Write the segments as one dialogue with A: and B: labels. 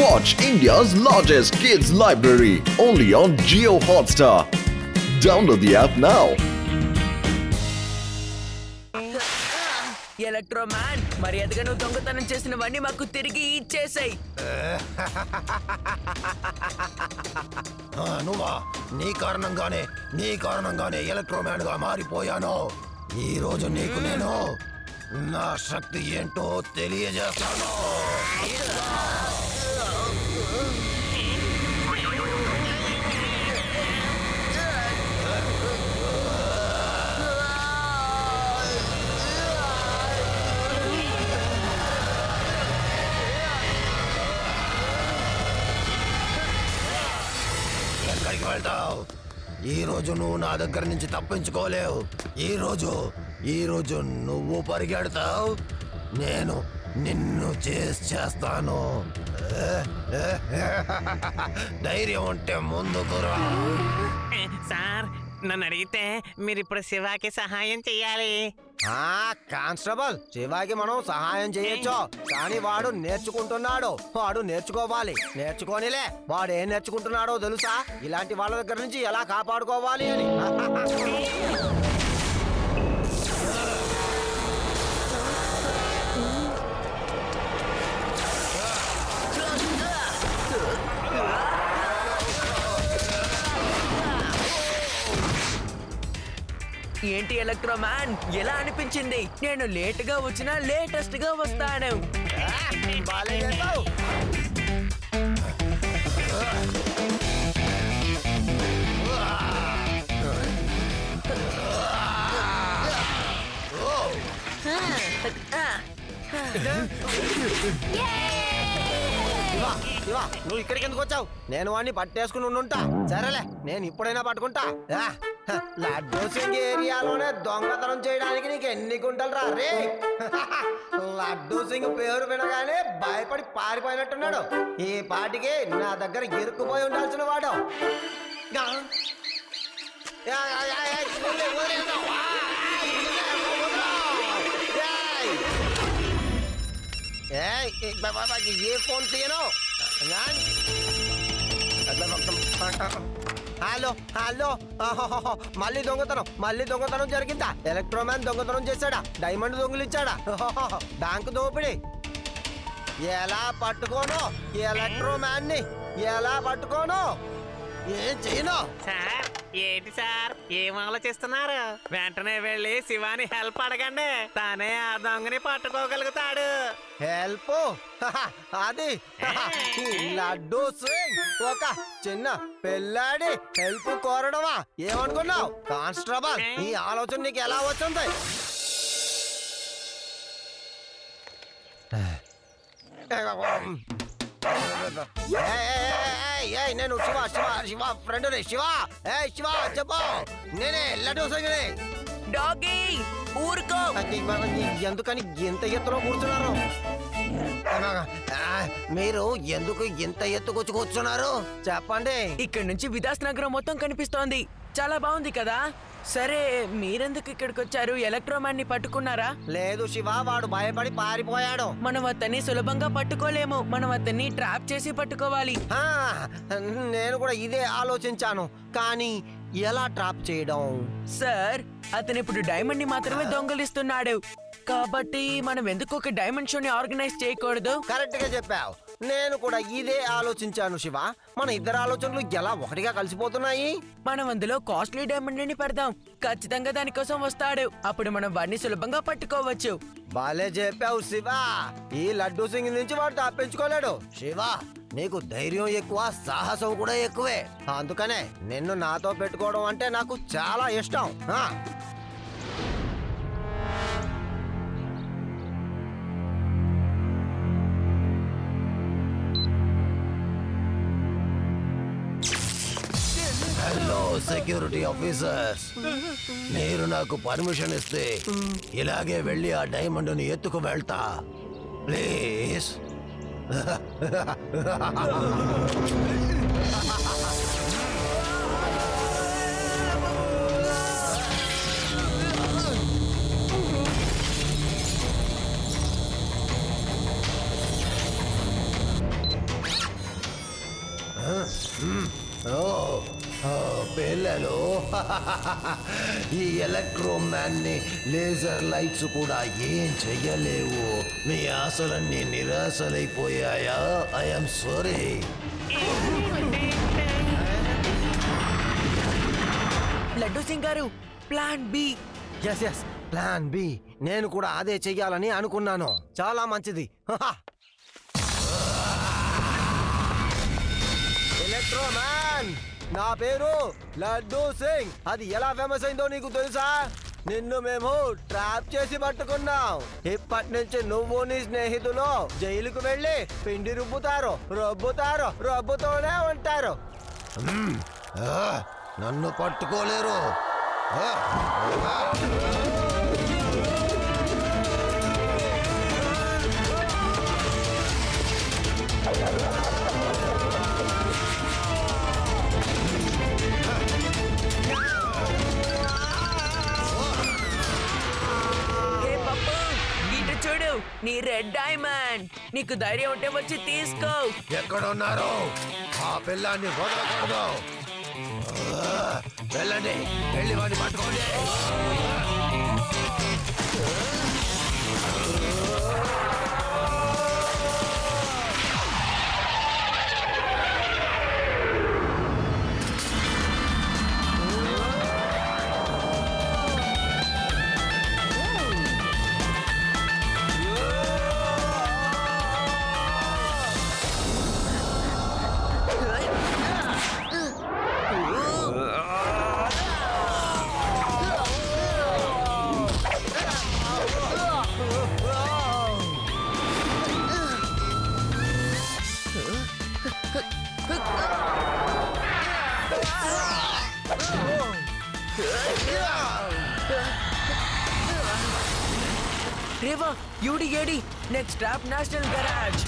A: Watch India's largest kids library only on Jio Hotstar. Download the app now.
B: Electro man, మర్యాదగా నువ్వు దొంగతనం చేసినవన్నీ మాకు తిరిగి ఇచ్చేసాయి.
C: నువ్వా? నీ కారణంగానే ఎలక్ట్రో మ్యాన్ గా మారిపోయాను. ఈ రోజు నీకు నేను నా శక్తి ఏంటో తెలియజేస్తాను. ఎక్కడికి వెళ్తావు? ఈ రోజు నువ్వు నా దగ్గర నుంచి తప్పించుకోలేవు. ఈ రోజు నువ్వు పరిగెడతావు, నేను నిన్ను చేస్తాను. ధైర్యం ఉంటే ముందుకు రా.
D: సార్, నన్ను అడిగితే మీరు ఇప్పుడు శివాకి సహాయం చెయ్యాలి.
C: కానిస్టేబుల్, శివాకి మనం సహాయం చేయొచ్చు, కానీ వాడు నేర్చుకుంటున్నాడు. వాడు నేర్చుకోవాలి. నేర్చుకోనిలే. వాడు ఏం నేర్చుకుంటున్నాడో తెలుసా? ఇలాంటి వాళ్ళ దగ్గర నుంచి ఎలా కాపాడుకోవాలి అని.
B: ఏంటి ఎలక్ట్రో మ్యాన్, ఎలా అనిపించింది? నేను లేటుగా వచ్చినా లేటెస్ట్ గా వస్తాను.
C: బాలే చేస్తావు. ఇవా, నువ్వు ఇక్కడికి ఎందుకు వచ్చావు? నేను వాడిని పట్టేసుకుని ఉండుంటా. సరేలే, నేను ఇప్పుడైనా పట్టుకుంటా. లడ్డూ సింగ్ ఏరియాలోనే దొంగతనం చేయడానికి నీకు ఎన్ని గుంటలు రా రే? లడ్డూ సింగ్ పేరు వినగానే భయపడి పారిపోయినట్టున్నాడు. ఈ పాటికి నా దగ్గర ఇరుక్కుపోయి ఉండాల్సిన వాడు. ఏ ఫోన్ తీయను. హలో, మళ్ళీ దొంగతనం జరిగిందా? ఎలక్ట్రో మ్యాన్ దొంగతనం చేశాడా? డైమండ్ దొంగిలిచ్చాడా? బ్యాంకు దోపిడి. ఎలా పట్టుకోను ఎలక్ట్రో మ్యాన్ ని? ఎలా పట్టుకోను? ఏం చేయను?
D: సార్, ఏంటి సార్ ఏం ఆలోచిస్తున్నారు? వెంటనే వెళ్ళి శివాని హెల్ప్ అడగండి. తానే ఆ దొంగని పట్టుకోగలుగుతాడు.
C: హెల్ప్? అది ఈ లడ్డూ సింగ్ ఒక చిన్న పిల్లాడి హెల్ప్ కోరడమా? ఏమనుకున్నావు కానిస్టేబుల్? ఈ ఆలోచన నీకు ఎలా వచ్చింది? నేను శివ ఫ్రెండ్ శివ. శివ చెప్పు, నేనే లడ్డూ సింగ్ని.
B: డాగీ, ఊరుకో.
C: ఎందుకని ఇంత ఎత్తులో కూర్చున్నారు? మీరు ఎందుకు ఇంత ఎత్తుకొచ్చి కూర్చున్నారు చెప్పండి.
B: ఇక్కడ నుంచి విదాస్ నగరం మొత్తం కనిపిస్తోంది. చాలా బాగుంది కదా? సరే, మీరెందుకు ఇక్కడికి వచ్చారు? ఎలక్ట్రో మ్యాన్ ని పట్టుకున్నారా?
C: లేదు శివ, వాడు భయపడి పారిపోయాడు.
B: మనం అతన్ని సులభంగా పట్టుకోలేము. మనం అతన్ని ట్రాప్ చేసి పట్టుకోవాలి.
C: నేను కూడా ఇదే ఆలోచించాను, కానీ ఎలా ట్రాప్ చేయడం?
B: సార్, అతను ఇప్పుడు డైమండ్ ని మాత్రమే దొంగలిస్తున్నాడు. కాబట్టి మనం ఎందుకు ఒక డైమండ్ షోని ఆర్గనైజ్ చేయకూడదు?
C: కరెక్ట్ గా చెప్పావు. నేను కూడా ఇదే ఆలోచించాను శివ. మన ఇద్దరు ఆలోచనలు ఎలా ఒకటిగా కలిసిపోతున్నాయి?
B: మనం అందులో కాస్ట్లీ డైమండ్ ని పెడదాం. ఖచ్చితంగా దానికోసం వస్తాడు. అప్పుడు మనం వాడిని సులభంగా పట్టుకోవచ్చు.
C: బాలే చెప్పావు శివ. ఈ లడ్డూ సింగ్ నుంచి వాడు తప్పించుకోలేడు. శివ, నీకు ధైర్యం ఎక్కువ, సాహసం కూడా ఎక్కువే. అందుకనే నిన్ను నాతో పెట్టుకోవడం అంటే నాకు చాలా ఇష్టం. హలో సెక్యూరిటీ ఆఫీసర్స్, మీరు నాకు పర్మిషన్ ఇస్తే ఇలాగే వెళ్ళి ఆ డైమండ్ ని ఎత్తుకు వెళ్తా ప్లీజ్. పిల్లలు ఈ ఎలక్ట్రో మ్యాన్ ని లేజర్ లైట్స్ కూడా ఏం చెయ్యలేవు. మీ ఆశలన్నీ నిరాశలైపోయాయా? I'm sorry.
B: లడ్డు సింగ్ గారు, plan B.
C: Yes yes, plan B. నేను కూడా అదే చెయ్యాలని అనుకున్నాను. చాలా మంచిది. ఎలక్ట్రో మ్యాన్, నా పేరు లడ్డు సింగ్. అది ఎలా ఫేమస్ అయిందో నీకు తెలుసా? నిన్ను మేము ట్రాప్ చేసి పట్టుకున్నాం. ఇప్పటి నుంచి నువ్వు నీ స్నేహితులు జైలుకు వెళ్ళి పిండి రబ్బుతూనే ఉంటారు. నన్ను పట్టుకోలేరు.
B: చూడు, నీ రెడ్ డైమండ్. నీకు ధైర్యం ఉంటే వచ్చి తీసుకో.
C: ఎక్కడున్నారు? ఆ పిల్లాన్ని వదలకూడదు. వెళ్ళండి, వెళ్ళి వాడిని పట్టుకోండి.
B: రేవా, యూడి ఏడి. Next trap national garage.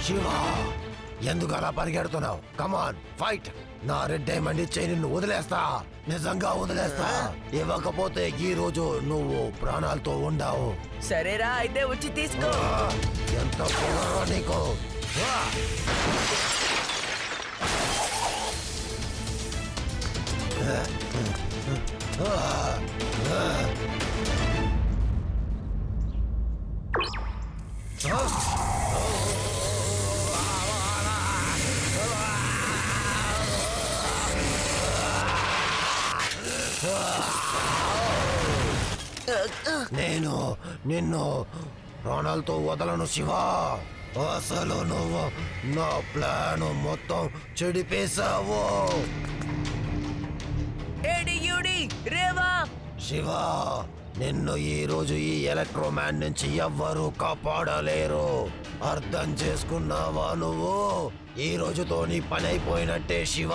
C: Shiva, ఎందుకు అలా పరిగెడుతున్నావు? Come on fight. నా రెడ్ డైమండ్ ఇచ్చే నిన్ను వదిలేస్తా, నిజంగా వదిలేస్తా. ఇవ్వకపోతే ఈ రోజు నువ్వు ప్రాణాలతో ఉండవు.
B: సరేరా, అయితే వచ్చి తీసుకో.
C: ఎంత పొగరో నీకు. నేను నిన్ను ప్రాణాలతో వదలను శివ. అసలు నువ్వు నా ప్లాన్ మొత్తం చెడిపేశావు.
B: ఏడి యూడి, రేవా.
C: శివ, నిన్ను ఈ రోజు ఈ ఎలక్ట్రో మ్యాన్ నుంచి ఎవ్వరూ కాపాడలేరు. అర్థం చేసుకున్నావా నువ్వు? ఈ రోజుతో నీ పని అయిపోయినట్టే శివ.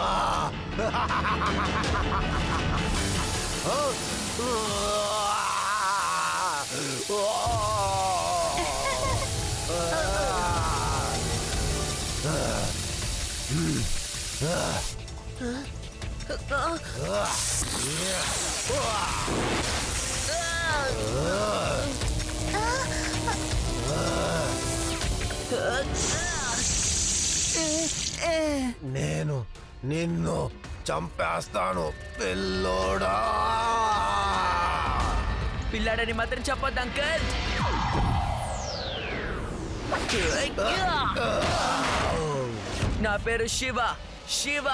C: నేను నిన్ను చంపేస్తాను పిల్లోడా.
B: పిల్లాడని మాత్రం చెప్పొద్దు అంకల్. నా పేరు శివ. శివ.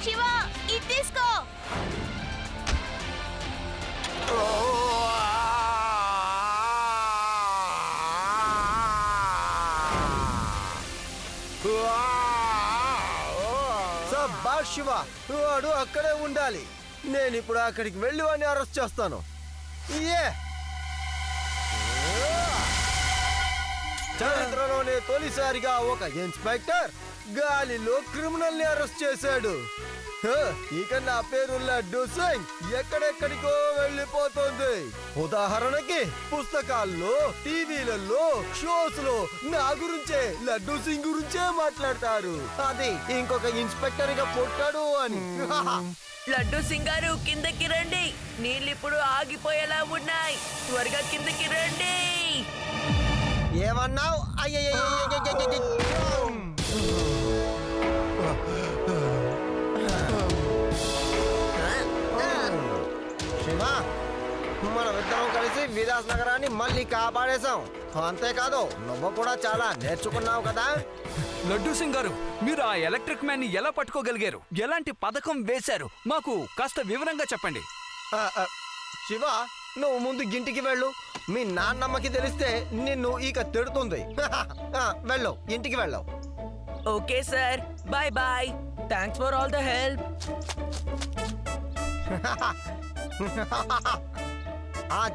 E: శివ, ఇది తీసుకో.
C: సబ్బాష్ శివ, వాడు అక్కడే ఉండాలి. నేను ఇప్పుడు అక్కడికి వెళ్ళి వాడిని అరెస్ట్ చేస్తాను. చరిత్రలోనే తొలిసారిగా ఒక ఇన్స్పెక్టర్ గాలిలో క్రిమినల్ ని అరెస్ట్ చేశాడు. ఇక నా పేరు లడ్డు సింగ్ ఎక్కడెక్కడికో వెళ్ళిపోతుంది. ఉదాహరణకి పుస్తకాల్లో, టీవీలలో, షోస్ లో నా గురించే లడ్డు సింగ్ గురించే మాట్లాడతారు. అది ఇంకొక ఇన్స్పెక్టర్ గా పుట్టాడు అని.
B: లడ్డు సింగారు కిందకి రండి, నీళ్ళు ఇప్పుడు ఆగిపోయేలా ఉన్నాయి, త్వరగా కిందకి రండి.
C: ఏమన్నావు? శివ, మనమిద్దరం కలిసి విలాస్ నగరాన్ని మళ్ళీ కాపాడేశాం. అంతేకాదు నువ్వు కూడా చాలా నేర్చుకున్నావు కదా.
E: లడ్డూ సింగ్ గారు, మీరు ఆ ఎలక్ట్రిక్ మ్యాన్ ని ఎలా పట్టుకోగలిగారు? ఎలాంటి పథకం వేశారు? మాకు కాస్త వివరంగా చెప్పండి.
C: శివ, నువ్వు ముందు ఇంటికి వెళ్ళు. మీ నాన్నమ్మకి తెలిస్తే నిన్ను ఇక తిడుతుంది. వెళ్ళు, ఇంటికి వెళ్ళు.
B: Okay sir, bye bye, thanks for all the help.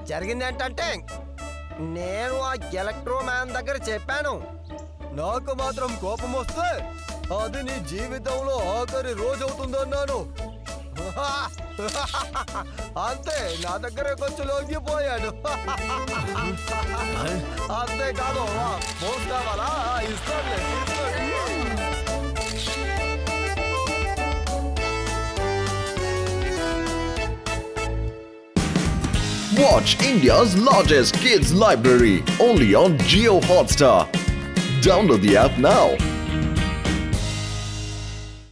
C: జరిగింది ఏంటంటే, నేను ఆ ఎలక్ట్రో మ్యాన్ దగ్గర చెప్పాను, నాకు మాత్రం కోపం వస్తే అది నీ జీవితంలో ఆఖరి రోజు అవుతుందన్నాను. అంతే, నా దగ్గర కొంచెం లొంగిపోయాడు. అంతేకాదు, పోస్ట్ కావాలా? ఇస్తానులే, తీసుకోండి.
A: Watch India's largest kids library only on Geo Hotstar. Download the app now.